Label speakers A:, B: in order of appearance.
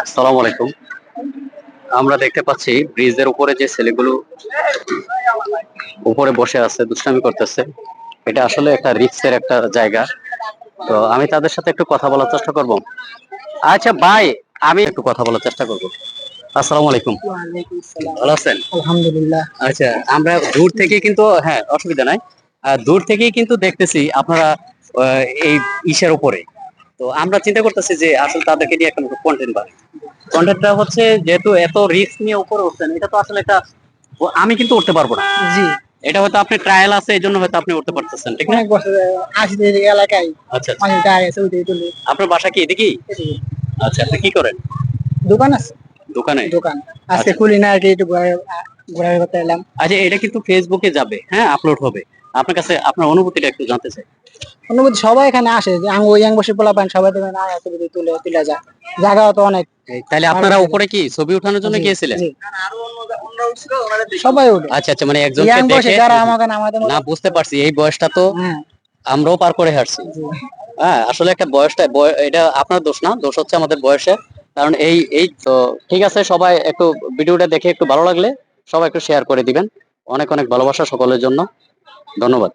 A: আসসালামু আলাইকুম। আমরা দেখতে পাচ্ছি ব্রিজের উপরে যে ছেলেগুলো উপরে বসে আছে, দুষ্টামি করতেছে। এটা আসলে একটা রিস্কের একটা জায়গা। তো আমি তাদের সাথে একটু কথা বলার চেষ্টা করব। আচ্ছা ভাই, আমি একটু কথা বলার চেষ্টা করব। আসসালামু আলাইকুম।
B: ওয়ালাইকুম আসসালাম।
A: ভালো আছেন?
B: আলহামদুলিল্লাহ।
A: আচ্ছা, আমরা দূর থেকে কিন্তু হ্যাঁ, অসুবিধা নাই। দূর থেকেই কিন্তু দেখতেছি আপনারা এই ইসের উপরে। তো আমরা চিন্তা করতেছি যে আসলে তাদেরকে নিয়ে একটা কন্টেন্ট বানাই। কন্টেন্টটা হচ্ছে যেহেতু এত রিস্ক নিয়ে উপরে উঠছেন, এটা তো আসলে একটা আমি কিন্তু উঠতে পারবো না।
B: জি,
A: এটা হয়তো আপনি ট্রায়াল আছে এই জন্য হয়তো আপনি উঠতে পারতেছেন, ঠিক না?
B: অনেক বছর আসি এলাকায়
A: আচ্ছা আচ্ছা।
B: অনেক টাকা গেছে ওইটাই তুলি।
A: আপনার বাসা কি এদিকেই?
B: এদিকে।
A: আচ্ছা, আপনি কি করেন?
B: দোকান আছে,
A: দোকানে?
B: দোকান। আজকে
A: আচ্ছা
B: খুলি না আর কি একটু ঘোরাঘুরি করতে এলাম।
A: আচ্ছা, এটা কিন্তু ফেসবুকে যাবে, হ্যাঁ, আপলোড হবে। আপনার কাছে আপনার অনুভূতিটা একটু জানতে চাই।
B: অনুমতি সবাই এখানে আসে যে আমি ওই বসে পোলাপান সবাই দেখবেন ছবি তুলে তুলে যায়। জায়গাও তো অনেক
A: তাহলে
B: ভালো
A: আপনারা
B: জায়গা।
A: উপরে কি ছবি উঠানোর জন্য
B: জি
A: গিয়েছিলেন?
B: জি, সবাই উঠে
A: আচ্ছা আচ্ছা, মানে একজনকে
B: ইয়াং বসে
A: দেখে
B: যারা আমাদের
A: না,
B: মতো।
A: বুঝতে পারছি এই বয়সটা তো
B: হ্যাঁ
A: আমরাও পার করে হাঁটছি।
B: জি।
A: হ্যাঁ, আসলে একটা এটা আপনার দোষ না, দোষ হচ্ছে আমাদের বয়সের। কারণ এই তো ঠিক আছে, সবাই একটু ভিডিওটা দেখে একটু ভালো লাগলে সবাই একটু শেয়ার করে দিবেন। অনেক অনেক ভালোবাসা সকলের জন্য। ধন্যবাদ।